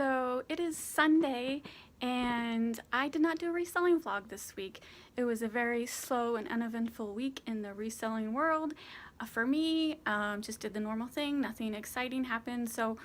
Hello, it is Sunday and I did not do a reselling vlog this week. It was a very slow and uneventful week in the reselling world. For me, just did the normal thing, nothing exciting happened, so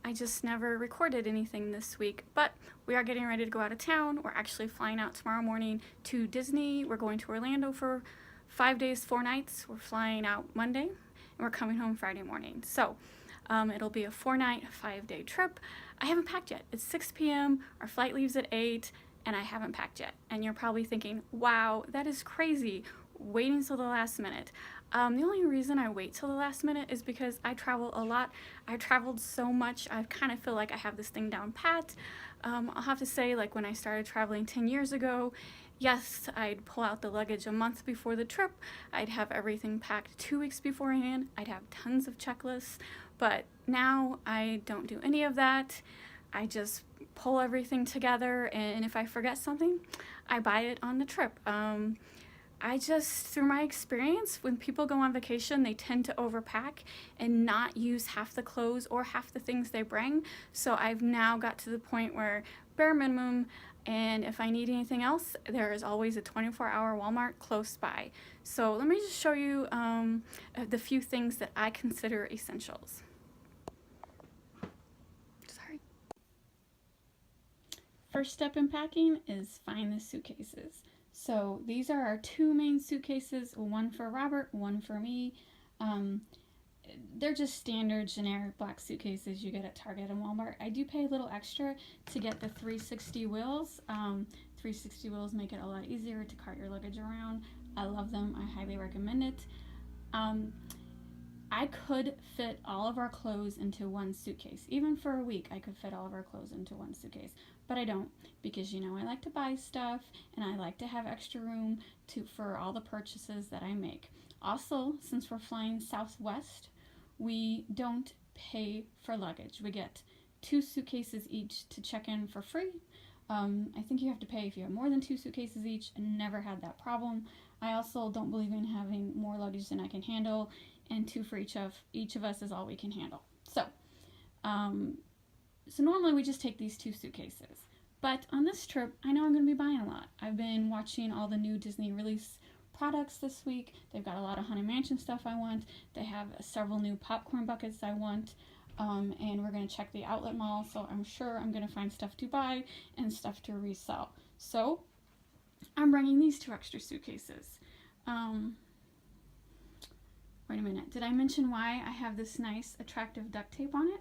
I just never recorded anything this week. But we are getting ready to go out of town. We're actually flying out tomorrow morning to Disney. We're going to Orlando for 5 days, 4 nights. We're flying out Monday and we're coming home Friday morning. So it'll be a 4-night, 5-day trip. I haven't packed yet. It's 6 p.m. Our flight leaves at 8 and I haven't packed yet. And you're probably thinking, wow, that is crazy, waiting till the last minute. The only reason I wait till the last minute is because I travel a lot. I traveled so much, I kind of feel like I have this thing down pat. I'll have to say, like when I started traveling 10 years ago, yes, I'd pull out the luggage a month before the trip. I'd have everything packed 2 weeks beforehand. I'd have tons of checklists. But now I don't do any of that. I just pull everything together, and if I forget something, I buy it on the trip. I just, through my experience, when people go on vacation, they tend to overpack and not use half the clothes or half the things they bring. So I've now got to the point where bare minimum, and if I need anything else, there is always a 24-hour Walmart close by. So let me just show you the few things that I consider essentials. Sorry. First step in packing is find the suitcases. So these are our 2 main suitcases, one for Robert, one for me. They're just standard generic black suitcases you get at Target and Walmart. I do pay a little extra to get the 360 wheels. 360 wheels make it a lot easier to cart your luggage around. I love them. I highly recommend it. I could fit all of our clothes into one suitcase. Even for a week, I could fit all of our clothes into one suitcase. But I don't, because you know I like to buy stuff and I like to have extra room for all the purchases that I make. Also, since we're flying Southwest, we don't pay for luggage. We get 2 suitcases each to check in for free. I think you have to pay if you have more than 2 suitcases each, and never had that problem. I also don't believe in having more luggage than I can handle, and 2 for each of us is all we can handle. So normally we just take these 2 suitcases. But on this trip, I know I'm going to be buying a lot. I've been watching all the new Disney release products this week. They've got a lot of Haunted Mansion stuff I want. They have several new popcorn buckets I want. And we're going to check the outlet mall, so I'm sure I'm going to find stuff to buy and stuff to resell. So I'm bringing these 2 extra suitcases. Wait a minute, did I mention why I have this nice attractive duct tape on it?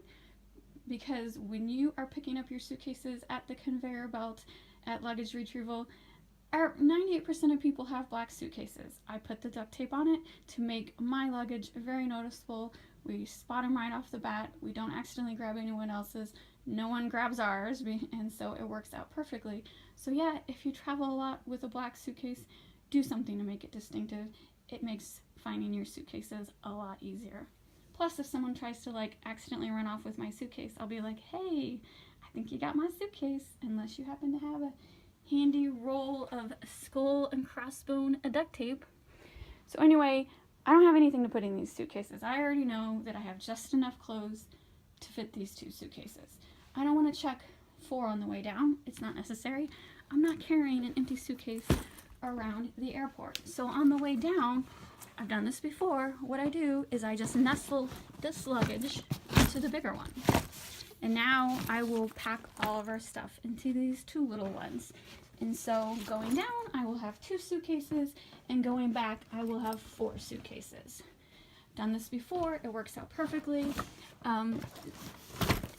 Because when you are picking up your suitcases at the conveyor belt at luggage retrieval, 98% of people have black suitcases. I put the duct tape on it to make my luggage very noticeable. We spot them right off the bat. We don't accidentally grab anyone else's. No one grabs ours, and so it works out perfectly. So yeah, if you travel a lot with a black suitcase, do something to make it distinctive. It makes finding your suitcases a lot easier. Plus, if someone tries to like accidentally run off with my suitcase, I'll be like, hey, I think you got my suitcase, unless you happen to have a handy roll of skull and crossbone duct tape. So anyway, I don't have anything to put in these suitcases. I already know that I have just enough clothes to fit these 2 suitcases. I don't want to check 4 on the way down. It's not necessary. I'm not carrying an empty suitcase around the airport. So on the way down, I've done this before, what I do is I just nestle this luggage into the bigger one. And now I will pack all of our stuff into these 2 little ones. And so going down, I will have 2 suitcases, and going back, I will have 4 suitcases. Done this before, it works out perfectly.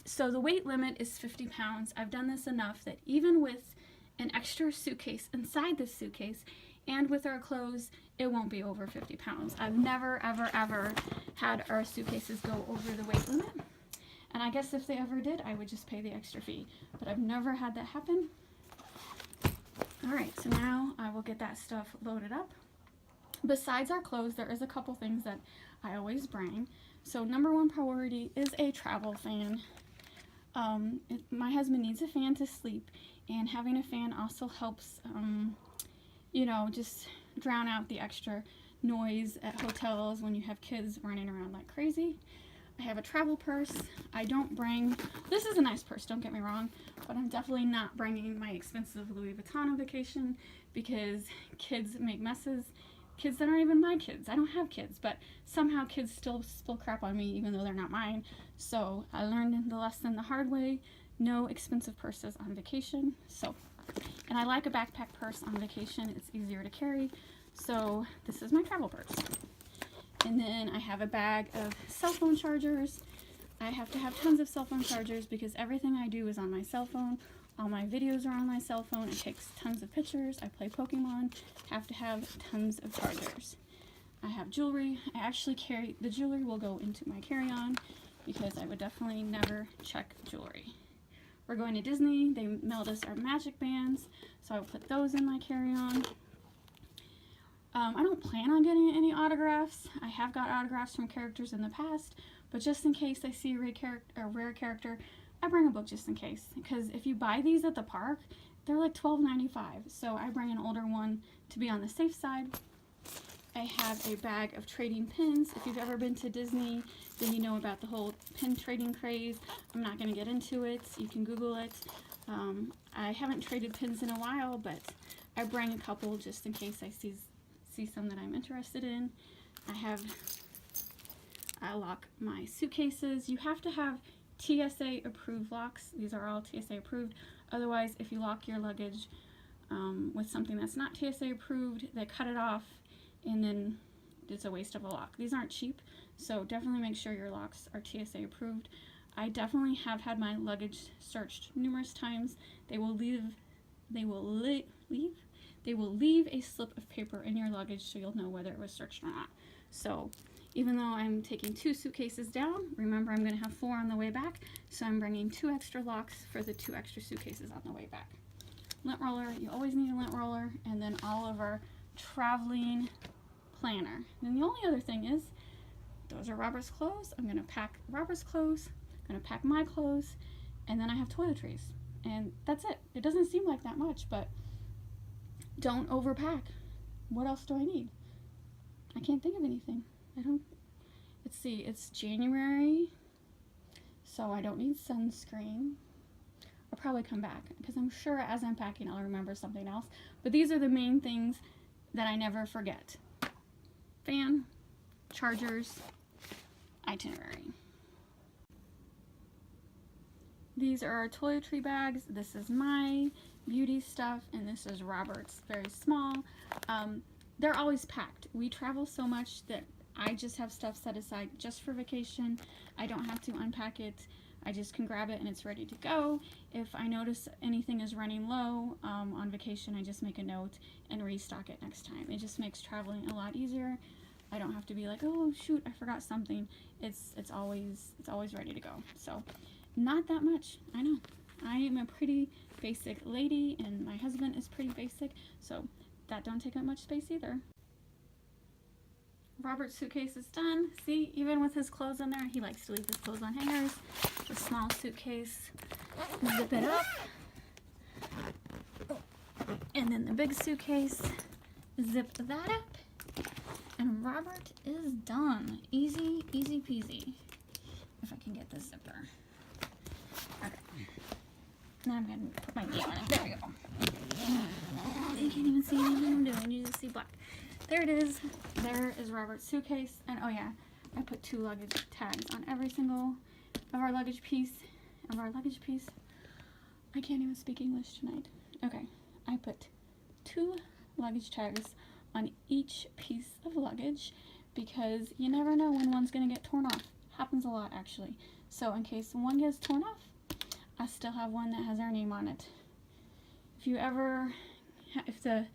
So the weight limit is 50 pounds. I've done this enough that even with an extra suitcase inside this suitcase, and with our clothes, it won't be over 50 pounds. I've never, ever, ever had our suitcases go over the weight limit. And I guess if they ever did, I would just pay the extra fee. But I've never had that happen. Alright, so now I will get that stuff loaded up. Besides our clothes, there is a couple things that I always bring. So number 1 priority is a travel fan. My husband needs a fan to sleep, and having a fan also helps you know, just drown out the extra noise at hotels when you have kids running around like crazy. I have a travel purse. I don't bring, this is a nice purse, don't get me wrong, but I'm definitely not bringing my expensive Louis Vuitton on vacation because kids make messes. Kids that aren't even my kids. I don't have kids, but somehow kids still spill crap on me even though they're not mine. So I learned the lesson the hard way. No expensive purses on vacation. So, and I like a backpack purse on vacation. It's easier to carry. So this is my travel purse. And then I have a bag of cell phone chargers. I have to have tons of cell phone chargers because everything I do is on my cell phone. All my videos are on my cell phone. It takes tons of pictures. I play Pokemon. Have to have tons of chargers. I have jewelry. I actually carry, the jewelry will go into my carry-on because I would definitely never check jewelry. We're going to Disney. They mailed us our magic bands, so I will put those in my carry-on. I don't plan on getting any autographs. I have got autographs from characters in the past, but just in case I see a rare character, I bring a book just in case. Because if you buy these at the park, they're like $12.95. So I bring an older one to be on the safe side. I have a bag of trading pins. If you've ever been to Disney, then you know about the whole pin trading craze. I'm not going to get into it. You can Google it. I haven't traded pins in a while, but I bring a couple just in case I see some that I'm interested in. I lock my suitcases. You have to have TSA approved locks. These are all TSA approved. Otherwise, if you lock your luggage with something that's not TSA approved, they cut it off and then it's a waste of a lock. These aren't cheap, so definitely make sure your locks are TSA approved. I definitely have had my luggage searched numerous times. They will leave a slip of paper in your luggage so you'll know whether it was searched or not. So even though I'm taking 2 suitcases down, remember I'm going to have 4 on the way back, so I'm bringing 2 extra locks for the 2 extra suitcases on the way back. Lint roller, you always need a lint roller, and then all of our traveling planner. And the only other thing is, those are Robert's clothes. I'm going to pack Robert's clothes, I'm going to pack my clothes, and then I have toiletries. And that's it. It doesn't seem like that much, but don't overpack. What else do I need? I can't think of anything. Let's see, it's January, so I don't need sunscreen. I'll probably come back, because I'm sure as I'm packing I'll remember something else. But these are the main things that I never forget. Fan, chargers, itinerary. These are our toiletry bags. This is my beauty stuff, and this is Robert's, very small. They're always packed. We travel so much that I just have stuff set aside just for vacation. I don't have to unpack it. I just can grab it and it's ready to go. If I notice anything is running low on vacation, I just make a note and restock it next time. It just makes traveling a lot easier. I don't have to be like, oh shoot, I forgot something. It's always ready to go. So not that much. I know. I am a pretty basic lady and my husband is pretty basic, so that don't take up much space either. Robert's suitcase is done. See, even with his clothes in there, he likes to leave his clothes on hangers. The small suitcase, zip it up. And then the big suitcase, zip that up. And Robert is done. Easy, easy peasy. If I can get the zipper. Okay. Now I'm going to put my name on it. There we go. You can't even see anything I'm doing. You just see black. There it is. There is Robert's suitcase. And oh yeah, I put 2 luggage tags on every single of our luggage piece. I can't even speak English tonight. Okay, I put 2 luggage tags on each piece of luggage because you never know when one's going to get torn off. Happens a lot actually. So in case one gets torn off, I still have one that has our name on it. If the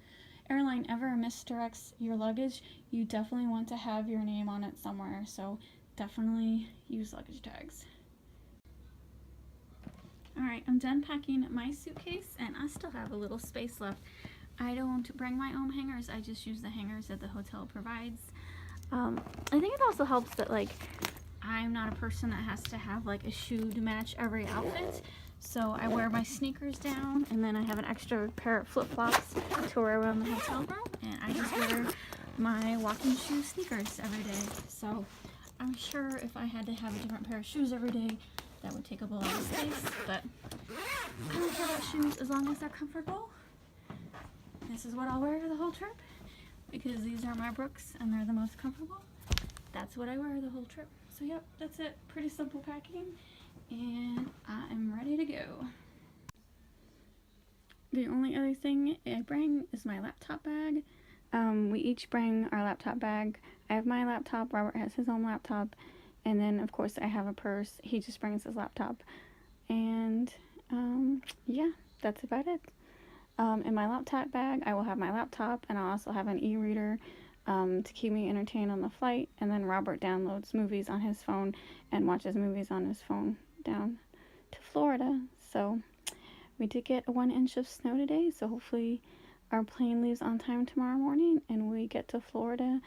airline ever misdirects your luggage, you definitely want to have your name on it somewhere, so definitely use luggage tags. Alright, I'm done packing my suitcase and I still have a little space left. I don't bring my own hangers, I just use the hangers that the hotel provides. I think it also helps that I'm not a person that has to have a shoe to match every outfit. So I wear my sneakers down, and then I have an extra pair of flip-flops to wear around the hotel room, and I just wear my walking shoe sneakers every day. So I'm sure if I had to have a different pair of shoes every day, that would take up a lot of space, but I don't care about shoes as long as they're comfortable. This is what I'll wear the whole trip because these are my Brooks and they're the most comfortable. That's what I wear the whole trip. So yep, that's it. Pretty simple packing, and I am ready to go. The only other thing I bring is my laptop bag. We each bring our laptop bag. I have my laptop, Robert has his own laptop, and then of course I have a purse. He just brings his laptop. And yeah, that's about it. In my laptop bag, I will have my laptop, and I'll also have an e-reader to keep me entertained on the flight. And then Robert downloads movies on his phone and watches movies on his phone down to Florida. So we did get a 1 inch of snow today, so hopefully our plane leaves on time tomorrow morning and we get to Florida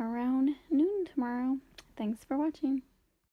around noon tomorrow. Thanks for watching.